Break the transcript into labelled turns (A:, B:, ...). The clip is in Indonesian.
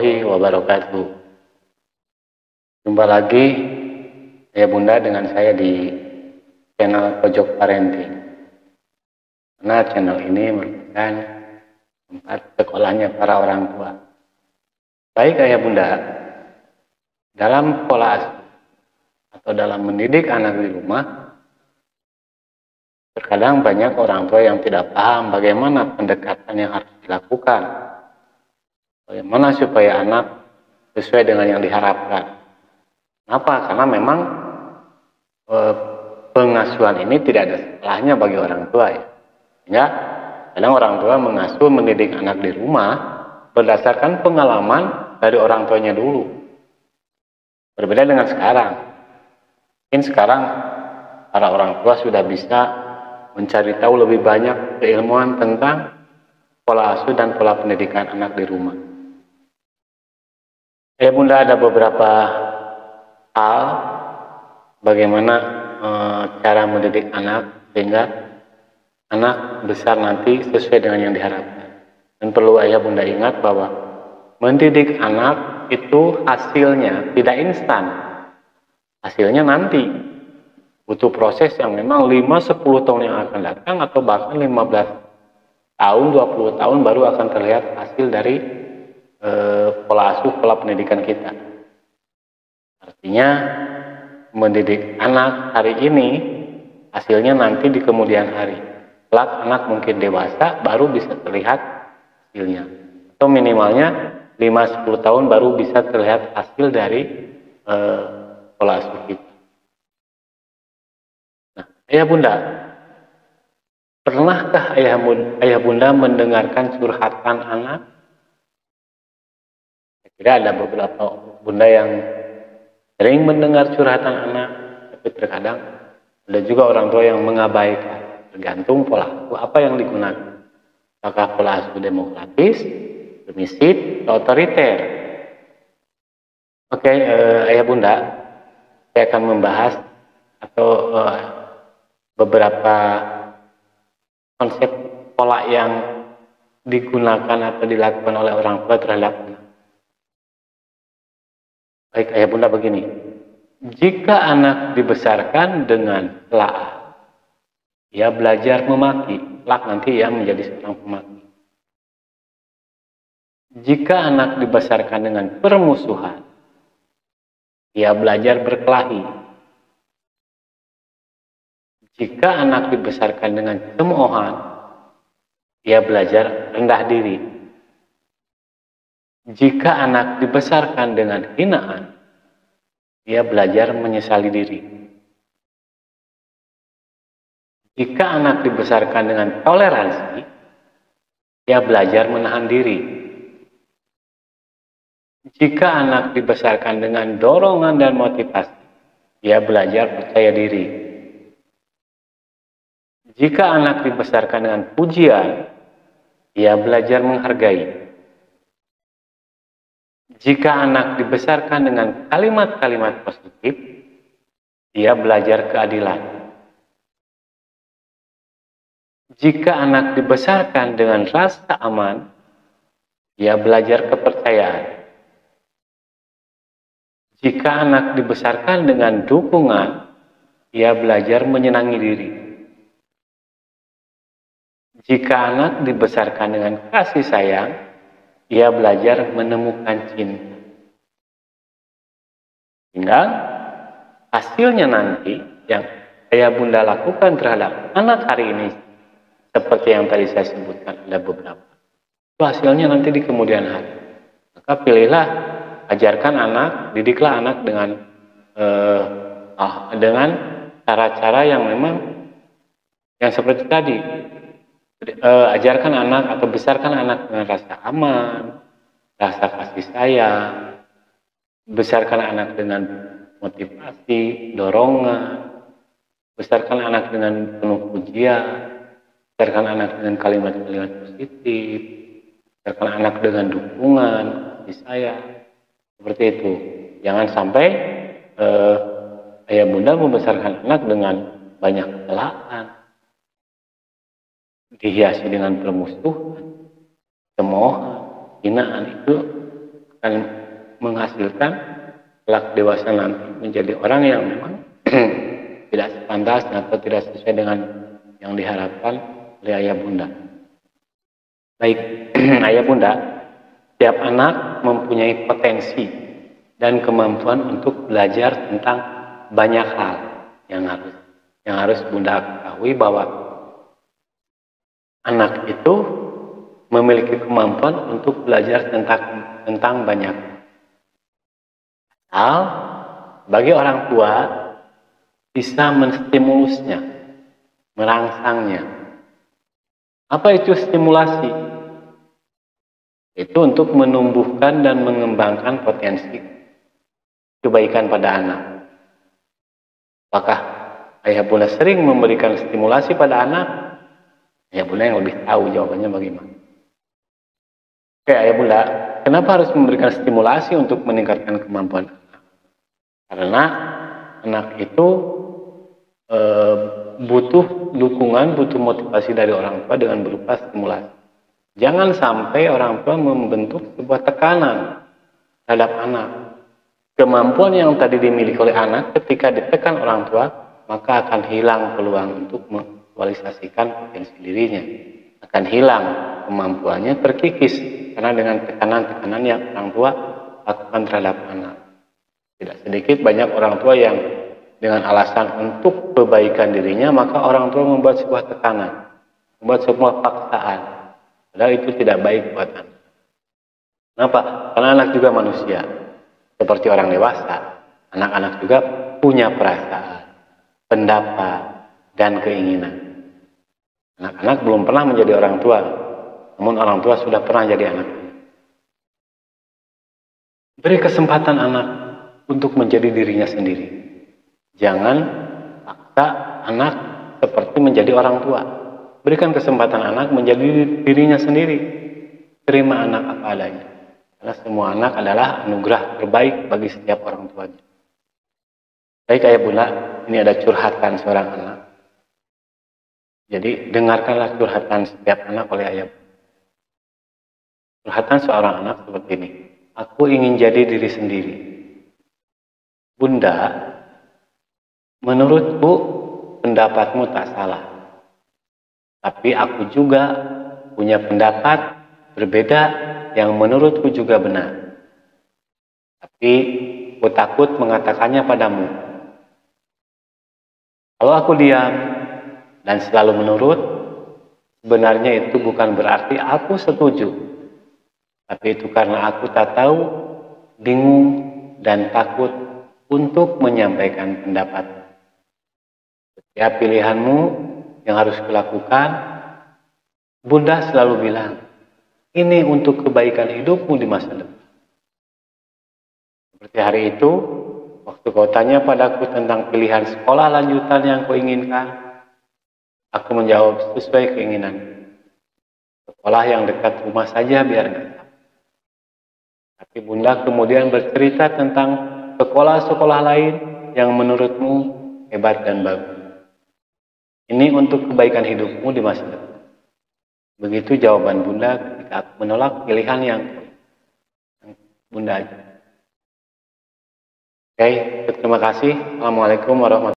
A: warahmatullahi wabarakatuh. Jumpa lagi ya Bunda dengan saya di channel Pojok Parenting. Karena channel ini merupakan tempat sekolahnya para orang tua. Baik ayah Bunda, dalam pola asuh atau dalam mendidik anak di rumah, terkadang banyak orang tua yang tidak paham bagaimana pendekatan yang harus dilakukan. Bagaimana supaya anak sesuai dengan yang diharapkan. Kenapa? Karena memang pengasuhan ini tidak ada salahnya bagi orang tua ya. Sehingga kadang orang tua mengasuh mendidik anak di rumah berdasarkan pengalaman dari orang tuanya dulu. Berbeda dengan sekarang. Mungkin sekarang para orang tua sudah bisa mencari tahu lebih banyak keilmuan tentang pola asuh dan pola pendidikan anak di rumah. Ya Bunda, ada beberapa hal bagaimana cara mendidik anak sehingga anak besar nanti sesuai dengan yang diharapkan. Dan perlu ayah Bunda ingat bahwa mendidik anak itu hasilnya tidak instan. Hasilnya nanti butuh proses yang memang 5-10 tahun yang akan datang atau bahkan 15 tahun, 20 tahun baru akan terlihat hasil dari pola asuh, pola pendidikan kita. Artinya mendidik anak hari ini hasilnya nanti di kemudian hari. Kelak anak mungkin dewasa baru bisa terlihat hasilnya. Atau minimalnya 5-10 tahun baru bisa terlihat hasil dari pola asuh kita. Nah, ayah Bunda, pernahkah ayah Bunda mendengarkan curhatan anak? Saya kira ada beberapa Bunda yang sering mendengar curhatan anak, tapi terkadang ada juga orang tua yang mengabaikan, tergantung pola asuh apa yang digunakan. Apakah pola asuh demokratis, permisif, atau otoriter? Oke, ayah Bunda, saya akan membahas atau beberapa konsep pola yang digunakan atau dilakukan oleh orang tua terhadap anak. Baik ayah Bunda, begini, jika anak dibesarkan dengan telaah, ia belajar memaki, kelak nanti ia menjadi seorang pemaki. Jika anak dibesarkan dengan permusuhan, ia belajar berkelahi. Jika anak dibesarkan dengan cemoohan, ia belajar rendah diri. Jika anak dibesarkan dengan hinaan, ia belajar menyesali diri. Jika anak dibesarkan dengan toleransi, ia belajar menahan diri. Jika anak dibesarkan dengan dorongan dan motivasi, ia belajar percaya diri. Jika anak dibesarkan dengan pujian, ia belajar menghargai. Jika anak dibesarkan dengan kalimat-kalimat positif, ia belajar keadilan. Jika anak dibesarkan dengan rasa aman, ia belajar kepercayaan. Jika anak dibesarkan dengan dukungan, ia belajar menyenangi diri. Jika anak dibesarkan dengan kasih sayang, ia belajar menemukan cinta. Tinggal hasilnya nanti yang ayah Bunda lakukan terhadap anak hari ini, seperti yang tadi saya sebutkan ada beberapa, itu hasilnya nanti di kemudian hari. Maka pilihlah, ajarkan anak, didiklah anak dengan cara-cara yang memang yang seperti tadi. Ajarkan anak atau besarkan anak dengan rasa aman, rasa kasih sayang, besarkan anak dengan motivasi, dorongan, besarkan anak dengan penuh pujian, besarkan anak dengan kalimat-kalimat positif, besarkan anak dengan dukungan, kasih sayang, seperti itu. Jangan sampai ayah Bunda membesarkan anak dengan banyak celaan, dihiasi dengan permusuhan, cemoohan, hinaan. Itu akan menghasilkan kelak dewasa nanti menjadi orang yang memang tidak sepantasnya atau tidak sesuai dengan yang diharapkan oleh ayah bunda. Baik, ayah bunda, setiap anak mempunyai potensi dan kemampuan untuk belajar tentang banyak hal yang harus bunda ketahui, bahwa anak itu memiliki kemampuan untuk belajar tentang banyak hal. Bagi orang tua bisa menstimulusnya, merangsangnya. Apa itu stimulasi? Itu untuk menumbuhkan dan mengembangkan potensi kebaikan pada anak. Apakah ayah bunda sering memberikan stimulasi pada anak? Ayah bunda yang lebih tahu jawabannya bagaimana. Oke, ayah bunda, kenapa harus memberikan stimulasi untuk meningkatkan kemampuan anak? Karena anak itu butuh dukungan, butuh motivasi dari orang tua dengan berupa stimulasi. Jangan sampai orang tua membentuk sebuah tekanan terhadap anak. Kemampuan yang tadi dimiliki oleh anak ketika ditekan orang tua, maka akan hilang peluang untuk mengaktualisasikan potensi dirinya. Akan hilang kemampuannya, terkikis karena dengan tekanan-tekanan yang orang tua lakukan terhadap anak. Tidak sedikit banyak orang tua yang dengan alasan untuk kebaikan dirinya, maka orang tua membuat sebuah tekanan, membuat sebuah paksaan. Padahal itu tidak baik buat anak. Kenapa? Karena anak juga manusia. Seperti orang dewasa, anak-anak juga punya perasaan, pendapat, dan keinginan. Anak-anak belum pernah menjadi orang tua, namun orang tua sudah pernah jadi anak. Beri kesempatan anak untuk menjadi dirinya sendiri. Jangan paksa anak seperti menjadi orang tua. Berikan kesempatan anak menjadi dirinya sendiri. Terima anak apa adanya. Karena semua anak adalah anugerah terbaik bagi setiap orang tuanya. Baik ayah bunda, ini ada curhatan seorang anak. Jadi dengarkanlah curhatan setiap anak oleh ayah bunda. Curhatan seorang anak seperti ini. Aku ingin jadi diri sendiri. Bunda, menurutku pendapatmu tak salah. Tapi aku juga punya pendapat berbeda yang menurutku juga benar. Tapi aku takut mengatakannya padamu. Kalau aku diam dan selalu menurut, sebenarnya itu bukan berarti aku setuju. Tapi itu karena aku tak tahu, bingung, dan takut untuk menyampaikan pendapat. Setiap pilihanmu yang harus kulakukan, Bunda selalu bilang, ini untuk kebaikan hidupmu di masa depan. Seperti hari itu, waktu kau tanya padaku tentang pilihan sekolah lanjutan yang kau inginkan, aku menjawab sesuai keinginan. Sekolah yang dekat rumah saja biar dekat. Tapi Bunda kemudian bercerita tentang sekolah-sekolah lain yang menurutmu hebat dan bagus. Ini untuk kebaikan hidupmu di masa depan. Begitu jawaban Bunda ketika aku menolak pilihan yang Bunda aja. Oke, terima kasih. Assalamualaikum warahmatullahi wabarakatuh.